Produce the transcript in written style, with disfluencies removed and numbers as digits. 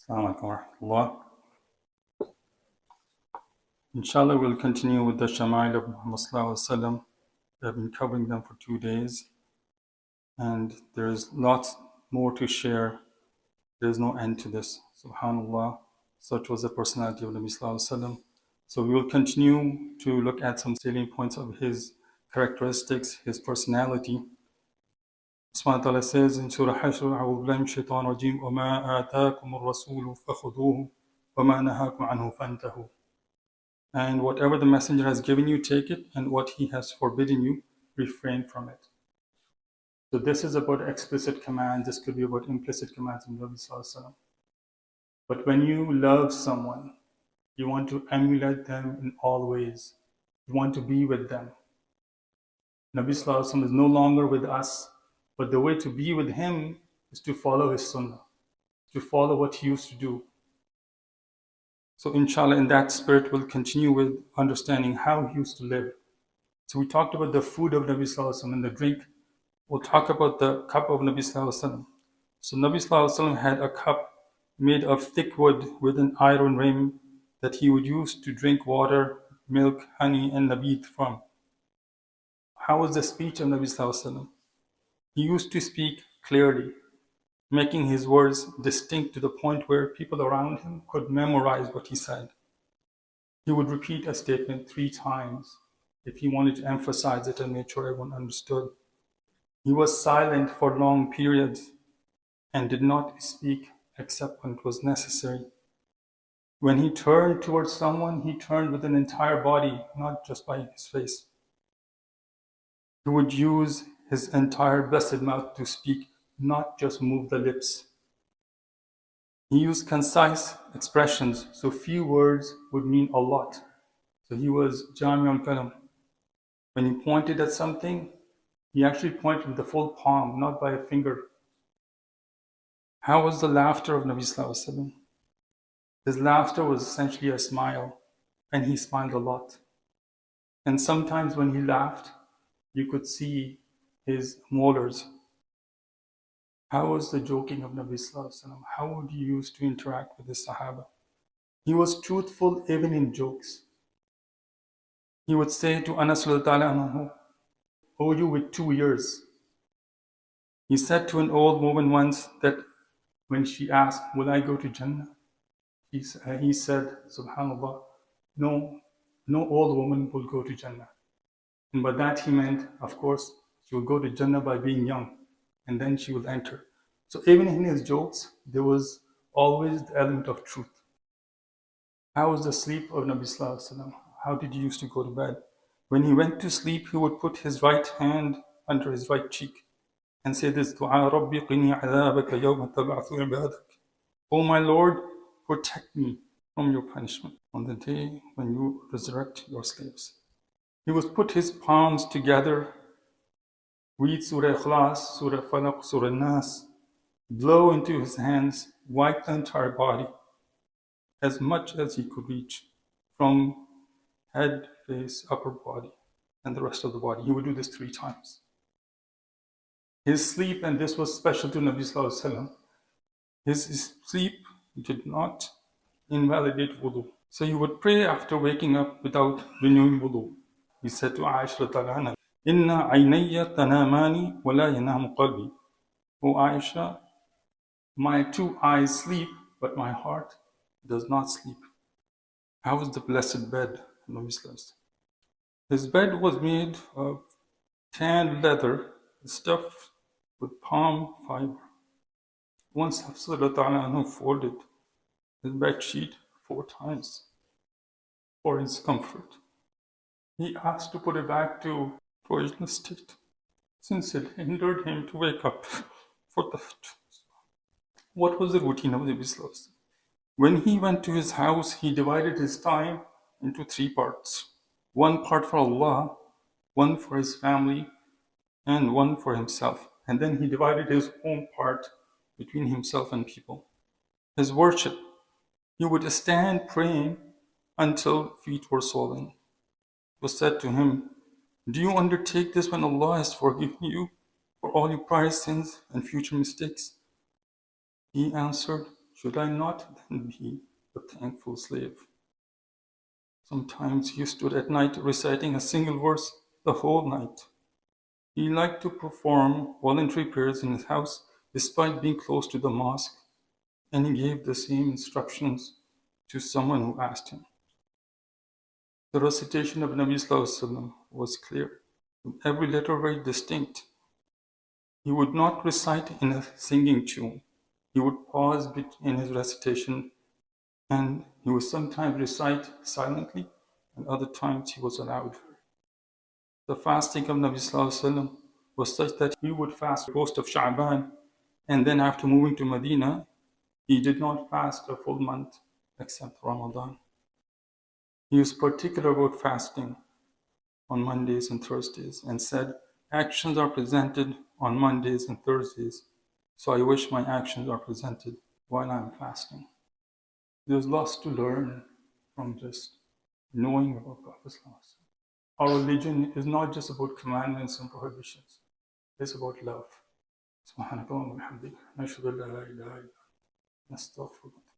Assalamu alaikum wa rahmatullah. Inshallah, we'll continue with the Shamail of Muhammad sallallahu alaihi wasallam. We have been covering them for 2 days, and there's lots more to share. There's no end to this. Subhanallah, such was the personality of Nabi sallallahu alaihi wasallam. So we will continue to look at some salient points of his characteristics, his personality. Subhanahu wa ta'ala says in Surah Hashr, أعوذ بالله من الشيطان الرجيم وما آتاكم الرسول فخذوه وما نهاكم عنه فانتهوا. And whatever the messenger has given you, take it, and what he has forbidden you, refrain from it. So this is about explicit commands. This could be about implicit commands from Nabi sallallahu alaihi wasallam. But when you love someone, you want to emulate them in all ways. You want to be with them. Nabi sallallahu alaihi wasallam is no longer with us, but the way to be with him is to follow his sunnah, to follow what he used to do. So inshallah, in that spirit, we'll continue with understanding how he used to live. So we talked about the food of Nabi sallallahu alaihi wasallam and the drink. We'll talk about the cup of Nabi sallallahu alaihi wasallam. So Nabi sallallahu alaihi wasallam had a cup made of thick wood with an iron rim that he would use to drink water, milk, honey, and nabid from. How was the speech of Nabi sallallahu alaihi wasallam? He used to speak clearly, making his words distinct to the point where people around him could memorize what he said. He would repeat a statement 3 times if he wanted to emphasize it and make sure everyone understood. He was silent for long periods and did not speak except when it was necessary. When he turned towards someone, he turned with an entire body, not just by his face. He would use his entire blessed mouth to speak, not just move the lips. He used concise expressions, so few words would mean a lot. So he was Jami al-Kalam. When he pointed at something, he actually pointed with the full palm, not by a finger. How was the laughter of Nabi sallallahu alaihi wasallam? His laughter was essentially a smile, and he smiled a lot. And sometimes when he laughed, you could see his molars. How was the joking of Nabi sallallahu alaihi wasallam? How would he used to interact with his Sahaba? He was truthful even in jokes. He would say to Anas radhiyallahu anhu, "Owe you with 2 years." He said to an old woman once that when she asked, "Will I go to Jannah?" He said, Subhanallah, no old woman will go to Jannah. And by that he meant, of course, she will go to Jannah by being young, and then she will enter. So even in his jokes, there was always the element of truth. How was the sleep of Nabi sallallahu alaihi wasallam? How did he used to go to bed? When he went to sleep, he would put his right hand under his right cheek and say this dua, Rabbi qini adhabaka yawma tab'athu ibadak. Oh my Lord, protect me from your punishment on the day when you resurrect your slaves. He would put his palms together, read Surah Ikhlas, Surah Falaq, Surah Nas, blow into his hands, wipe the entire body as much as he could reach from head, face, upper body, and the rest of the body. He would do this 3 times. His sleep, and this was special to Nabi sallallahu alaihi wasallam, his sleep did not invalidate wudu. So he would pray after waking up without renewing wudu. He said to Aisha radhiyallahu anha, "Inna aynayya tanamani wa la yanamu qalbi." O Aisha, my 2 eyes sleep, but my heart does not sleep. How was the blessed bed of Nabi sallallahu alaihi wasallam? His bed was made of tanned leather stuffed with palm fiber. Once Hafsa radhiyallahu anha folded his bed sheet 4 times for his comfort. He asked to put it back to original state, since it hindered him to wake up for that. What was the routine of the Nabi? When he went to his house, he divided his time into 3 parts. 1 part for Allah, 1 for his family, and 1 for himself. And then he divided his own part between himself and people. His worship, he would stand praying until feet were swollen. It was said to him, "Do you undertake this when Allah has forgiven you for all your prior sins and future mistakes?" He answered, should I not then be a thankful slave? Sometimes he stood at night reciting a single verse the whole night. He liked to perform voluntary prayers in his house despite being close to the mosque, and he gave the same instructions to someone who asked him. The recitation of Nabi Sallallahu Alaihi Wasallam was clear, with every letter very distinct. He would not recite in a singing tune. He would pause in his recitation, and he would sometimes recite silently, and other times he was allowed. The fasting of Nabi Sallallahu Alaihi Wasallam was such that he would fast most of Sha'ban, and then after moving to Medina, he did not fast a full month except Ramadan. He was particular about fasting on Mondays and Thursdays and said, actions are presented on Mondays and Thursdays, so I wish my actions are presented while I'm fasting. There's lots to learn from just knowing about Prophet. Our religion is not just about commandments and prohibitions, it's about love. سبحانك اللهم وبحمدك نشهد ان لا اله الا انت نستغفرك